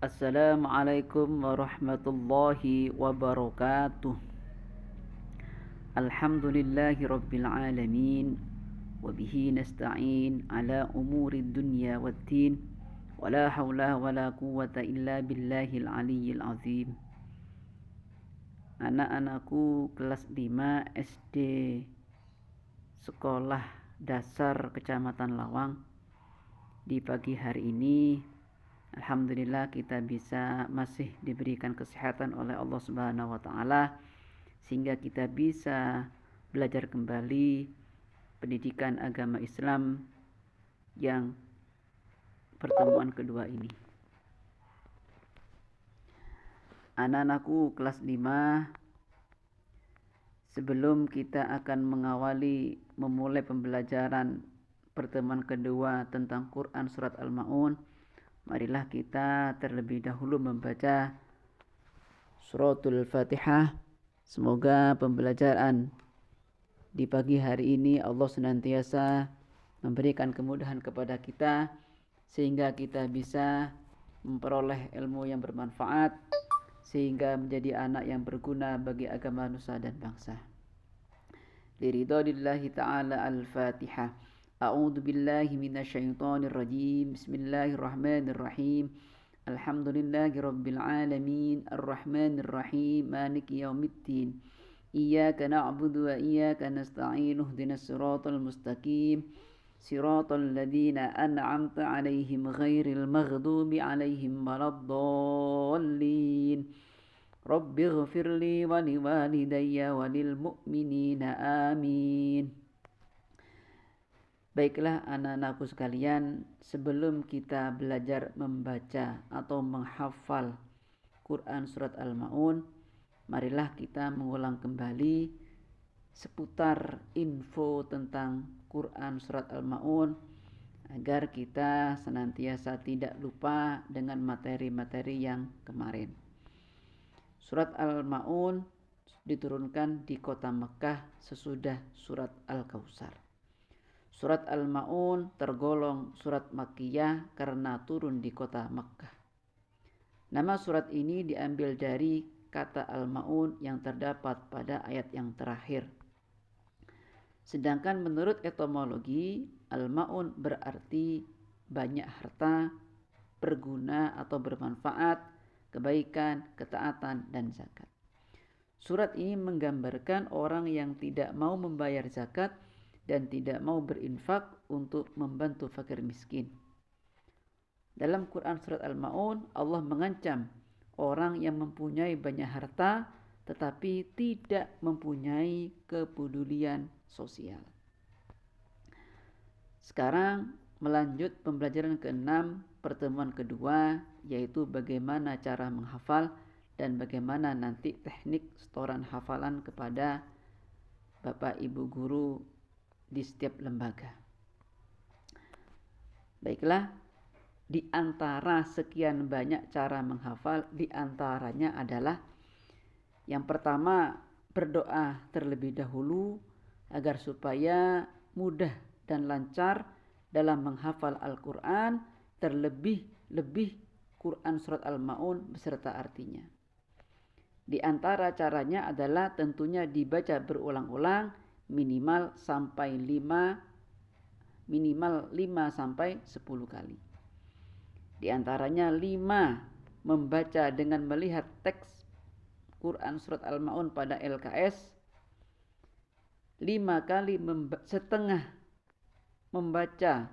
Assalamualaikum warahmatullahi wabarakatuh. Alhamdulillahi rabbil alamin. Wabihi nasta'in ala umuri dunya waddin. Wala hawla wala quwwata illa billahil aliyyil azim. Anak-anakku kelas 5 SD Sekolah Dasar Kecamatan Lawang. Di pagi hari ini alhamdulillah kita bisa masih diberikan kesehatan oleh Allah Subhanahu wa taala sehingga kita bisa belajar kembali pendidikan agama Islam yang pertemuan kedua ini. Anak-anakku kelas 5, sebelum kita akan memulai pembelajaran pertemuan kedua tentang Quran surat Al-Maun, marilah kita terlebih dahulu membaca suratul Fatihah. Semoga pembelajaran di pagi hari ini Allah senantiasa memberikan kemudahan kepada kita sehingga kita bisa memperoleh ilmu yang bermanfaat sehingga menjadi anak yang berguna bagi agama nusa dan bangsa. Liridhanillahi ta'ala al-Fatihah. A'udzu billahi minasyaitonir rajim. Bismillahirrahmanirrahim. Alhamdulillahi rabbil alamin. Arrahmanir rahim. Maliki yaumiddin. Iyyaka na'budu wa iyyaka nasta'in. Ihdinas siratal mustaqim. Siratal ladzina an'amta 'alaihim ghairil maghdubi 'alaihim waladdallin. Rabbighfirli wa liwalidayya wa lil mu'minina amin. Baiklah anak-anakku sekalian, sebelum kita belajar membaca atau menghafal Quran surat Al-Maun, marilah kita mengulang kembali seputar info tentang Quran surat Al-Maun agar kita senantiasa tidak lupa dengan materi-materi yang kemarin. Surat Al-Maun diturunkan di kota Mekah sesudah surat Al-Kautsar. Surat Al-Maun tergolong surat Makkiyah karena turun di kota Mekah. Nama surat ini diambil dari kata Al-Maun yang terdapat pada ayat yang terakhir. Sedangkan menurut etimologi, Al-Maun berarti banyak harta, berguna atau bermanfaat, kebaikan, ketaatan, dan zakat. Surat ini menggambarkan orang yang tidak mau membayar zakat dan tidak mau berinfak untuk membantu fakir miskin. Dalam Quran surat Al-Maun, Allah mengancam orang yang mempunyai banyak harta tetapi tidak mempunyai kepedulian sosial. Sekarang melanjut pembelajaran ke-6 pertemuan kedua, yaitu bagaimana cara menghafal dan bagaimana nanti teknik setoran hafalan kepada Bapak Ibu guru di setiap lembaga. Baiklah, di antara sekian banyak cara menghafal, di antaranya adalah yang pertama, berdoa terlebih dahulu agar supaya mudah dan lancar dalam menghafal Al-Quran, terlebih Quran surat Al-Maun beserta artinya. Di antara caranya adalah tentunya dibaca berulang-ulang minimal 5 sampai 10 kali. Di antaranya 5 membaca dengan melihat teks Quran surat Al-Maun pada LKS, 5 kali setengah membaca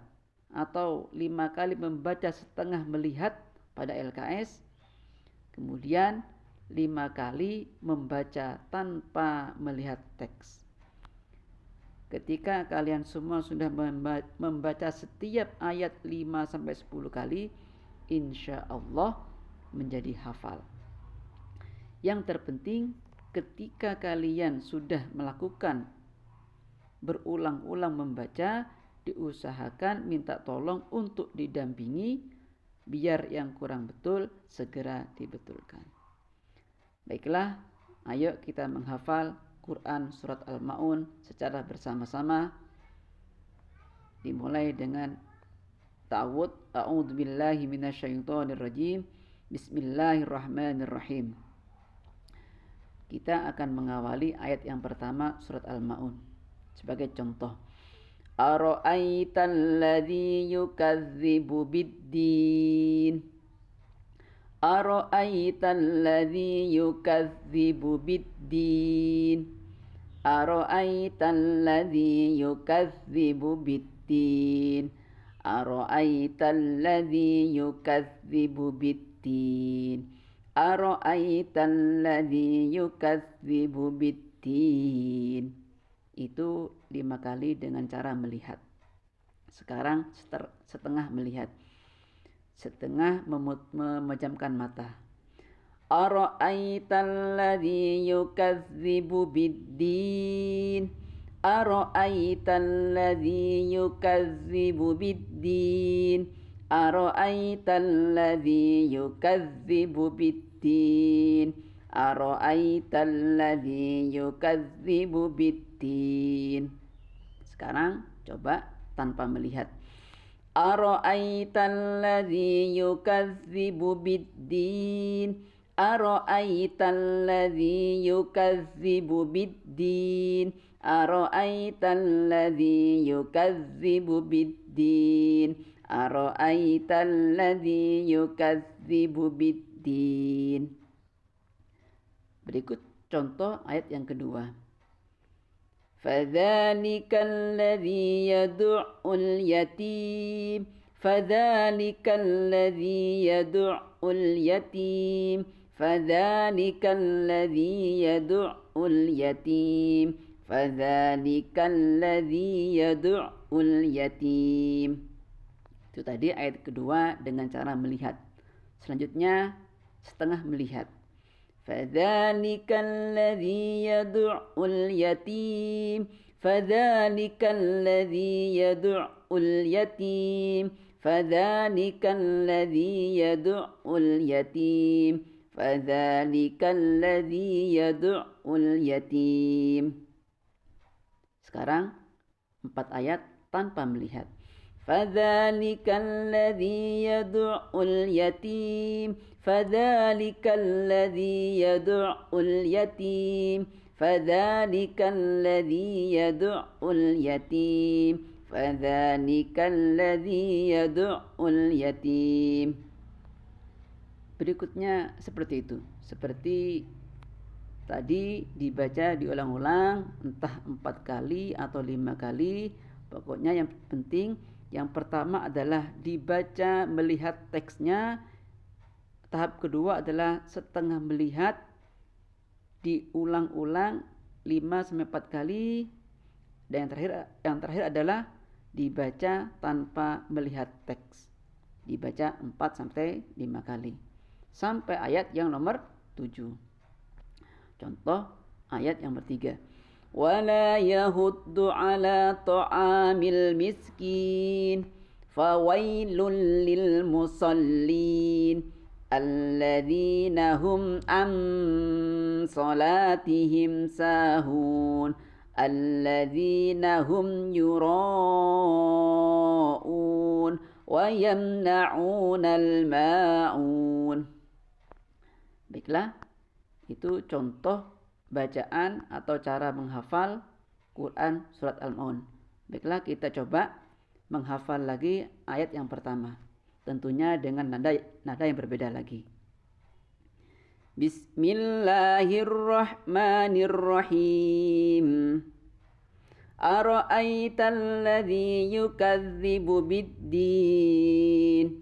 atau 5 kali membaca setengah melihat pada LKS, kemudian 5 kali membaca tanpa melihat teks. Ketika kalian semua sudah membaca setiap ayat 5 sampai 10 kali, insya Allah menjadi hafal. Yang terpenting ketika kalian sudah melakukan berulang-ulang membaca, diusahakan minta tolong untuk didampingi biar yang kurang betul segera dibetulkan. Baiklah, ayo kita menghafal Quran surat Al-Maun secara bersama-sama. Dimulai dengan ta'awudz, a'udzubillahi minasyaitonir rajim. Bismillahirrahmanirrahim. Kita akan mengawali ayat yang pertama surat Al-Ma'un. Sebagai contoh, Ara'aital ladzi yukadzibu biddin. Ara'aital ladzi yukadzibu biddin. Ara'aital ladzi yukadzibu biddin. Ara'aital ladzi yukadzibu biddin. Ara'aital ladzi yukadzibu biddin. Itu 5 kali dengan cara melihat. Sekarang setengah melihat, setengah memejamkan mata. Ara'aital ladzi yukadzibu biddin. Ara'aital ladzi yukadzibu biddin. Ara'aital ladzi yukadzibu biddin. Ara'aital ladzi yukadzibu biddin. Sekarang coba tanpa melihat. Ara'aital ladzi yukadzibu biddin. Ara'aital ladzi yukadzibu biddin. Ara'aital ladzi yukadzibu biddin. Ara'aital ladzi yukadzibu biddin. Berikut contoh ayat yang kedua. Fadzalikal ladzi yad'ul yatim. Fadzalikal ladzi yad'ul yatim. Fadzalikal ladzi yad'ul yatim. Fadzalikal ladzi yad'ul yatim. Itu tadi ayat kedua dengan cara melihat. Selanjutnya setengah melihat. Fadzalikal ladzi yad'ul yatim. Fadzalikal ladzi yad'ul yatim. Fadzalikal ladzi yad'ul yatim. Fadzalikal ladzi yad'ul yatim. Sekarang 4 ayat tanpa melihat. Fadzalikal ladzi yad'ul yatim. Fadzalikal ladzi yad'ul yatim. Fadzalikal ladzi yad'ul yatim. Fadzalikal ladzi yad'ul yatim. Berikutnya seperti itu. Seperti tadi dibaca diulang-ulang entah 4 kali atau 5 kali. Pokoknya yang penting yang pertama adalah dibaca melihat teksnya. Tahap kedua adalah setengah melihat, diulang-ulang 5-4 kali. Dan yang terakhir adalah dibaca tanpa melihat teks. Dibaca 4-5 kali. Sampai ayat yang nomor 7. Contoh ayat yang bertiga. Wala yahuddu ala ta'amil miskin. Fawailul lil musallin. Alladzina hum an salatihim sahun. Alladzina hum yura'un wa yamna'unal ma'un. Baiklah, itu contoh bacaan atau cara menghafal Quran surat Al-Ma'un. Baiklah, kita coba menghafal lagi ayat yang pertama. Tentunya dengan nada yang berbeda lagi. Bismillahirrahmanirrahim. Ara'aital ladzi yukadzibu biddin.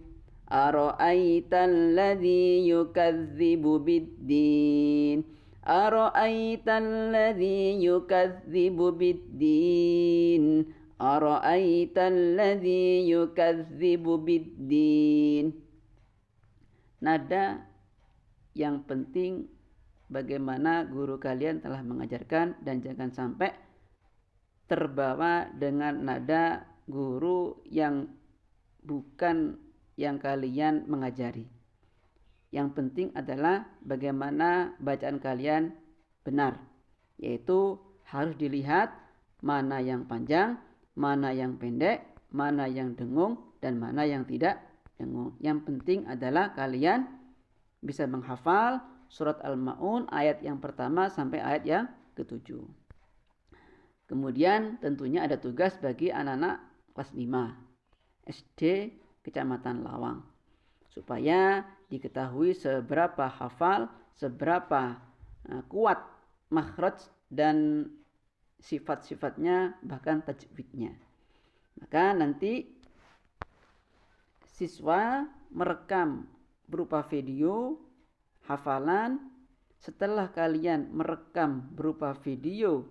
Ara'aital ladzi yukadzibu biddin. Ara'aital ladzi yukadzibu biddin. Ara'aital ladzi yukadzibu biddin. Nada yang penting bagaimana guru kalian telah mengajarkan, dan jangan sampai terbawa dengan nada guru yang bukan yang kalian mengajari. Yang penting adalah bagaimana bacaan kalian benar, yaitu harus dilihat mana yang panjang, mana yang pendek, mana yang dengung, dan mana yang tidak dengung. Yang penting adalah kalian bisa menghafal surat Al-Ma'un ayat yang pertama sampai ayat yang ke-7. Kemudian tentunya ada tugas bagi anak-anak kelas 5 SD Kecamatan Lawang, supaya diketahui seberapa hafal, seberapa kuat makhraj dan sifat-sifatnya, bahkan tajwidnya. Maka nanti siswa merekam berupa video hafalan. Setelah kalian merekam berupa video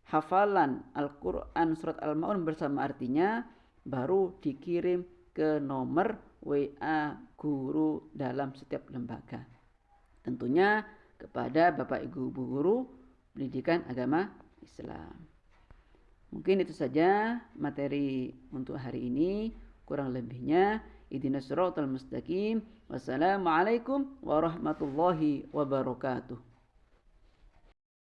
hafalan Al-Quran surat Al-Ma'un bersama artinya, baru dikirim ke nomor WA guru dalam setiap lembaga. Tentunya kepada Bapak Ibu guru pendidikan agama Islam. Mungkin itu saja materi untuk hari ini. Kurang lebihnya, ihdinas siratal mustaqim. Wassalamualaikum warahmatullahi wabarakatuh.